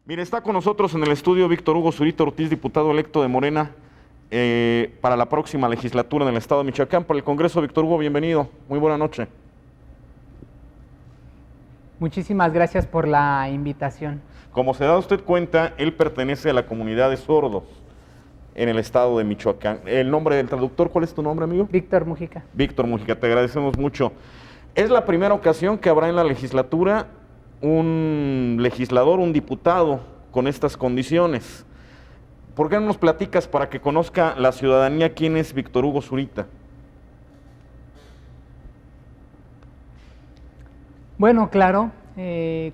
Mire, está con nosotros en el estudio Víctor Hugo Zurita Ortiz, diputado electo de Morena para la próxima legislatura en el estado de Michoacán, para el Congreso. Víctor Hugo, bienvenido. Muy buena noche. Muchísimas gracias por la invitación. Como se da usted cuenta, él pertenece a la comunidad de sordos en el estado de Michoacán. El nombre del traductor, ¿cuál es tu nombre, amigo? Víctor Mujica. Víctor Mujica, te agradecemos mucho. Es la primera ocasión que habrá en la legislatura un legislador, un diputado con estas condiciones. ¿Por qué no nos platicas para que conozca la ciudadanía quién es Víctor Hugo Zurita? Bueno, claro,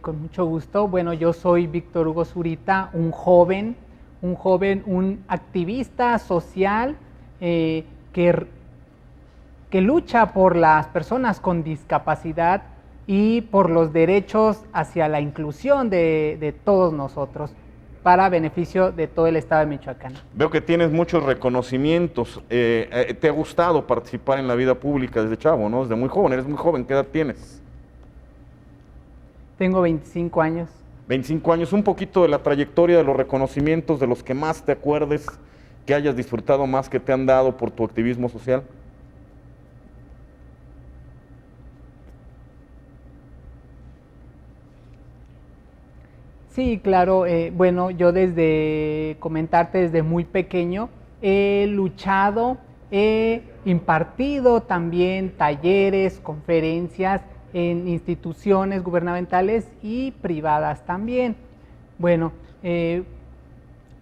con mucho gusto. Bueno, yo soy Víctor Hugo Zurita, un joven, un activista social que lucha por las personas con discapacidad y por los derechos hacia la inclusión de todos nosotros, para beneficio de todo el estado de Michoacán. Veo que tienes muchos reconocimientos. ¿Te ha gustado participar en la vida pública desde chavo, no? Desde muy joven, eres muy joven. ¿Qué edad tienes? Tengo 25 años. 25 años, un poquito de la trayectoria, de los reconocimientos, de los que más te acuerdes, que hayas disfrutado más, que te han dado por tu activismo social. Sí, claro. Bueno, yo desde muy pequeño he luchado, he impartido también talleres, conferencias en instituciones gubernamentales y privadas también. Bueno,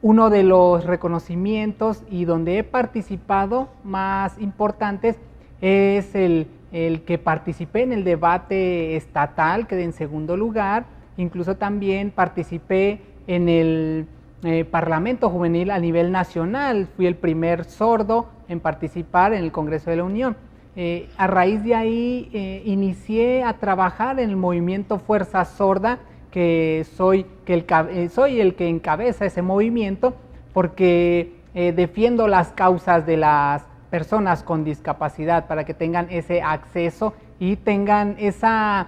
uno de los reconocimientos y donde he participado más importantes es el que participé en el debate estatal, quedé en segundo lugar. Incluso también participé en el Parlamento Juvenil a nivel nacional. Fui el primer sordo en participar en el Congreso de la Unión. A raíz de ahí inicié a trabajar en el movimiento Fuerza Sorda, que soy el que encabeza ese movimiento, porque defiendo las causas de las personas con discapacidad para que tengan ese acceso y tengan esa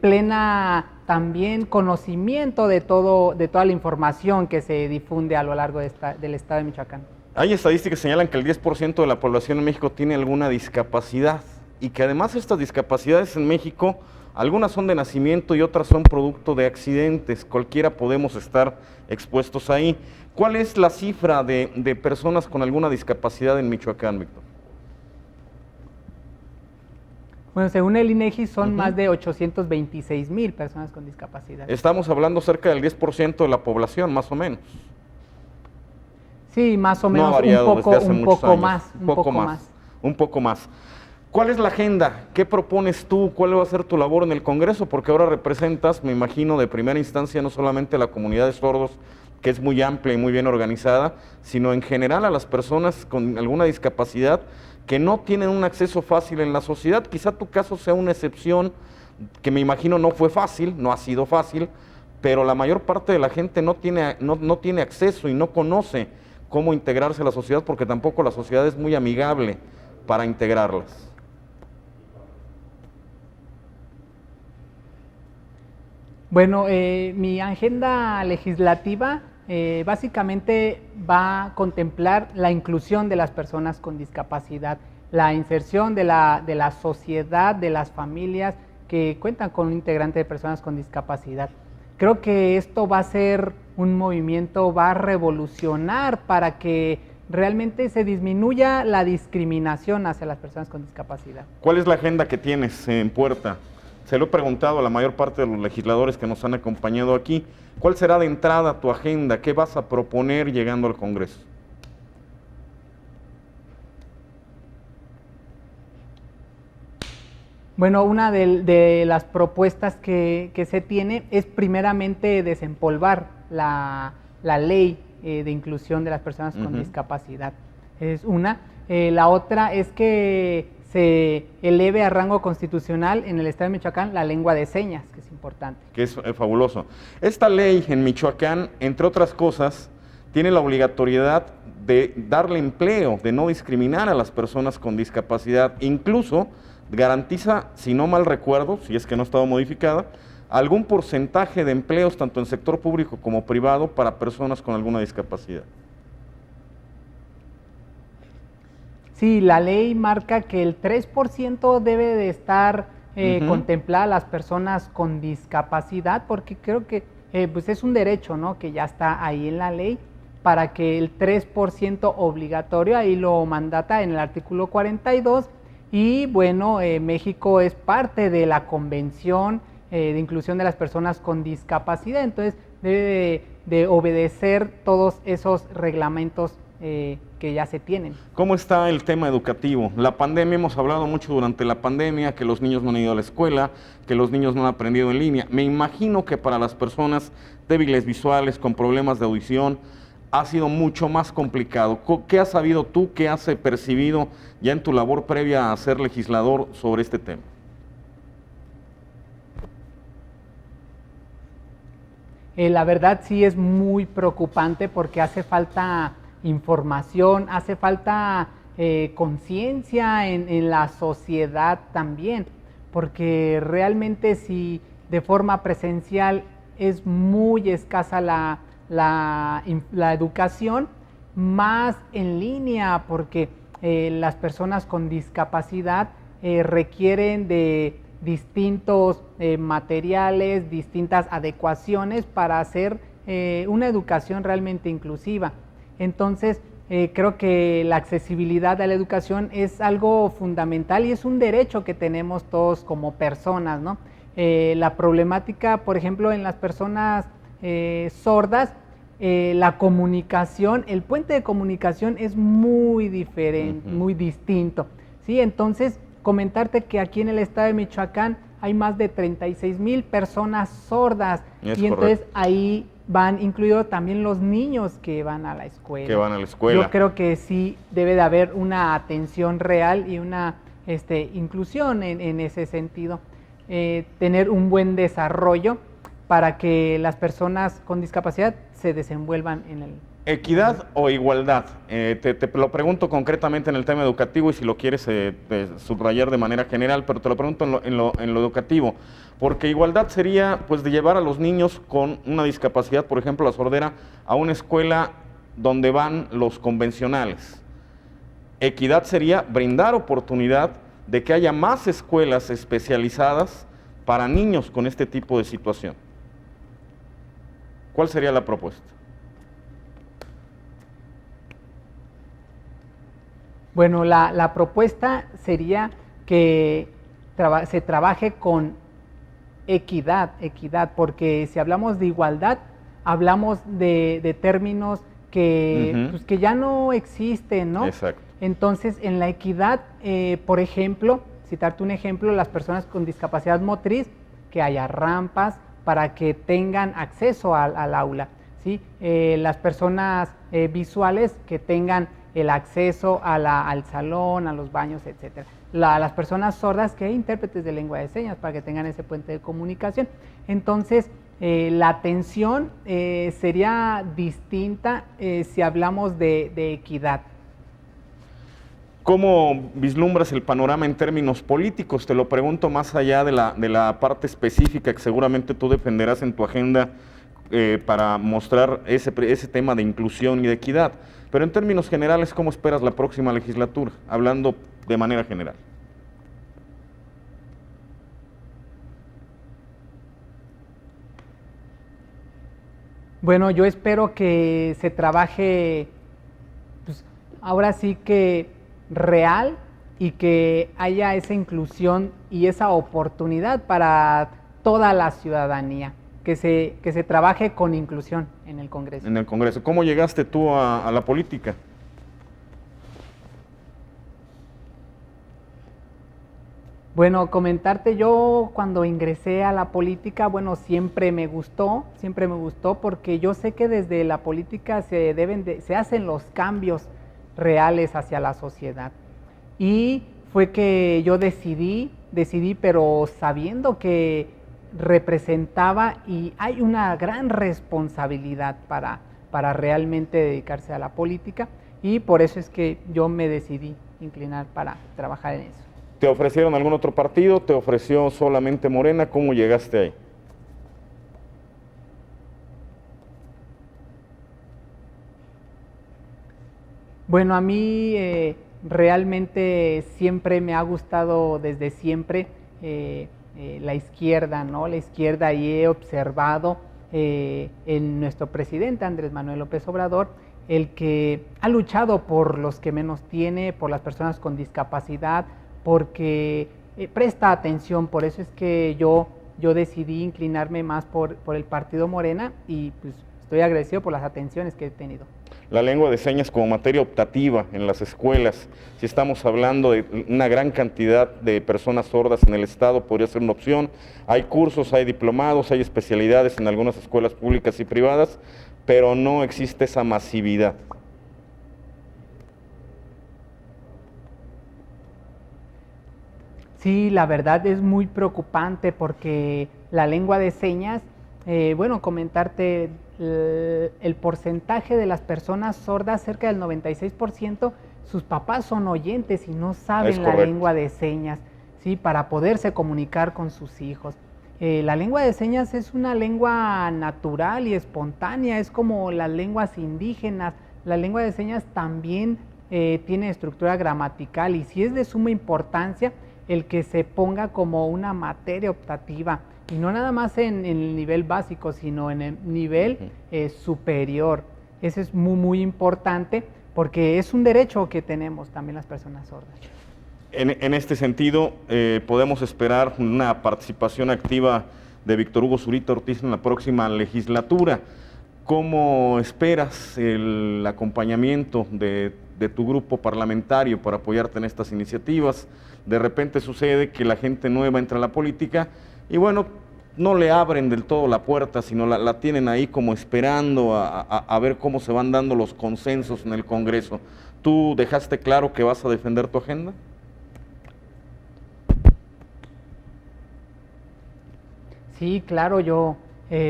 plena también conocimiento de toda la información que se difunde a lo largo del estado de Michoacán. Hay estadísticas que señalan que el 10% de la población en México tiene alguna discapacidad y que además estas discapacidades en México, algunas son de nacimiento y otras son producto de accidentes. Cualquiera podemos estar expuestos ahí. ¿Cuál es la cifra de personas con alguna discapacidad en Michoacán, Víctor? Bueno, según el INEGI son más de 826,000 personas con discapacidad. Estamos hablando cerca del 10% de la población, más o menos. Sí, más o menos, un poco más. ¿Cuál es la agenda? ¿Qué propones tú? ¿Cuál va a ser tu labor en el Congreso? Porque ahora representas, me imagino, de primera instancia no solamente a la comunidad de sordos, que es muy amplia y muy bien organizada, sino en general a las personas con alguna discapacidad que no tienen un acceso fácil en la sociedad. Quizá tu caso sea una excepción, que me imagino no fue fácil, no ha sido fácil, pero la mayor parte de la gente no tiene acceso y no conoce cómo integrarse a la sociedad, porque tampoco la sociedad es muy amigable para integrarlas. Bueno, mi agenda legislativa básicamente va a contemplar la inclusión de las personas con discapacidad, la inserción de la sociedad, de las familias que cuentan con un integrante de personas con discapacidad. Creo que esto va a ser un movimiento, va a revolucionar para que realmente se disminuya la discriminación hacia las personas con discapacidad. ¿Cuál es la agenda que tienes en puerta? Se lo he preguntado a la mayor parte de los legisladores que nos han acompañado aquí. ¿Cuál será de entrada tu agenda? ¿Qué vas a proponer llegando al Congreso? Bueno, una de las propuestas que se tiene es primeramente desempolvar la ley de inclusión de las personas con discapacidad. Es una. La otra es que se eleve a rango constitucional en el estado de Michoacán la lengua de señas, que es importante. Que es fabuloso. Esta ley en Michoacán, entre otras cosas, tiene la obligatoriedad de darle empleo, de no discriminar a las personas con discapacidad. Incluso garantiza, si no mal recuerdo, si es que no ha estado modificada, algún porcentaje de empleos, tanto en sector público como privado, para personas con alguna discapacidad. Sí, la ley marca que el 3% debe de estar contemplada a las personas con discapacidad, porque creo que pues es un derecho, ¿no?, que ya está ahí en la ley, para que el 3% obligatorio, ahí lo mandata en el artículo 42, y bueno, México es parte de la Convención de Inclusión de las Personas con Discapacidad, entonces debe de obedecer todos esos reglamentos que ya se tienen. ¿Cómo está el tema educativo? La pandemia, hemos hablado mucho durante la pandemia, que los niños no han ido a la escuela, que los niños no han aprendido en línea. Me imagino que para las personas débiles visuales, con problemas de audición, ha sido mucho más complicado. ¿Qué has sabido tú, qué has percibido ya en tu labor previa a ser legislador sobre este tema? La verdad sí es muy preocupante, porque hace falta información, hace falta conciencia en la sociedad también, porque realmente si de forma presencial es muy escasa la educación, más en línea, porque las personas con discapacidad requieren de distintos materiales, distintas adecuaciones para hacer una educación realmente inclusiva. Entonces, creo que la accesibilidad a la educación es algo fundamental y es un derecho que tenemos todos como personas, ¿no? La problemática, por ejemplo, en las personas sordas, la comunicación, el puente de comunicación es muy diferente, muy distinto, ¿sí? Entonces, comentarte que aquí en el estado de Michoacán hay más de 36,000 personas sordas, y entonces ahí van incluidos también los niños que van a la escuela. Yo creo que sí debe de haber una atención real y una inclusión en ese sentido, tener un buen desarrollo para que las personas con discapacidad se desenvuelvan en el... ¿Equidad o igualdad? Te lo pregunto concretamente en el tema educativo, y si lo quieres subrayar de manera general, pero te lo pregunto en lo educativo, porque igualdad sería pues de llevar a los niños con una discapacidad, por ejemplo la sordera, a una escuela donde van los convencionales. Equidad sería brindar oportunidad de que haya más escuelas especializadas para niños con este tipo de situación. ¿Cuál sería la propuesta? Bueno, la propuesta sería que se trabaje con equidad, porque si hablamos de igualdad, hablamos de términos que, pues, que ya no existen, ¿no? Exacto. Entonces, en la equidad, por ejemplo, citarte un ejemplo, las personas con discapacidad motriz, que haya rampas para que tengan acceso al aula, ¿sí? Las personas visuales que tengan el acceso al salón, a los baños, etcétera. Las personas sordas, que hay intérpretes de lengua de señas para que tengan ese puente de comunicación. Entonces, la atención sería distinta si hablamos de equidad. ¿Cómo vislumbras el panorama en términos políticos? Te lo pregunto más allá de la parte específica que seguramente tú defenderás en tu agenda para mostrar ese tema de inclusión y de equidad. Pero en términos generales, ¿cómo esperas la próxima legislatura? Hablando de manera general. Bueno, yo espero que se trabaje, pues, ahora sí que real, y que haya esa inclusión y esa oportunidad para toda la ciudadanía, que se trabaje con inclusión en el Congreso. En el Congreso. ¿Cómo llegaste tú a la política? Bueno, comentarte, yo cuando ingresé a la política, bueno, siempre me gustó porque yo sé que desde la política se hacen los cambios reales hacia la sociedad. Y fue que yo decidí, pero sabiendo que representaba y hay una gran responsabilidad para realmente dedicarse a la política, y por eso es que yo me decidí inclinar para trabajar en eso. ¿Te ofrecieron algún otro partido? ¿Te ofreció solamente Morena? ¿Cómo llegaste ahí? Bueno, a mí realmente siempre me ha gustado desde siempre la izquierda, ¿no? La izquierda, y he observado en nuestro presidente Andrés Manuel López Obrador el que ha luchado por los que menos tiene, por las personas con discapacidad, porque presta atención. Por eso es que yo decidí inclinarme más por el partido Morena, y pues estoy agradecido por las atenciones que he tenido. La lengua de señas como materia optativa en las escuelas, si estamos hablando de una gran cantidad de personas sordas en el estado, podría ser una opción. Hay cursos, hay diplomados, hay especialidades en algunas escuelas públicas y privadas, pero no existe esa masividad. Sí, la verdad es muy preocupante porque la lengua de señas, bueno, comentarte, el porcentaje de las personas sordas, cerca del 96%, sus papás son oyentes y no saben la lengua de señas, ¿sí? Para poderse comunicar con sus hijos. La lengua de señas es una lengua natural y espontánea, es como las lenguas indígenas. La lengua de señas también tiene estructura gramatical, y sí es de suma importancia el que se ponga como una materia optativa, y no nada más en el nivel básico, sino en el nivel superior. Eso es muy importante, porque es un derecho que tenemos también las personas sordas. En este sentido, podemos esperar una participación activa de Víctor Hugo Zurita Ortiz en la próxima legislatura. ¿Cómo esperas el acompañamiento de tu grupo parlamentario para apoyarte en estas iniciativas? De repente sucede que la gente nueva entra a la política y bueno, no le abren del todo la puerta, sino la tienen ahí como esperando a ver cómo se van dando los consensos en el Congreso. ¿Tú dejaste claro que vas a defender tu agenda? Sí, claro, yo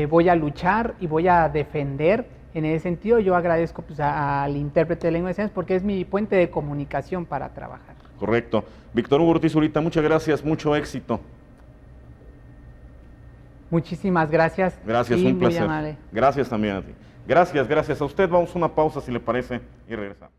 voy a luchar y voy a defender. En ese sentido, yo agradezco pues, al intérprete de lengua de señas, porque es mi puente de comunicación para trabajar. Correcto. Víctor Hugo Ortiz Zurita, muchas gracias, mucho éxito. Muchísimas gracias. Gracias, un placer. Gracias también a ti. Gracias a usted. Vamos a una pausa, si le parece, y regresamos.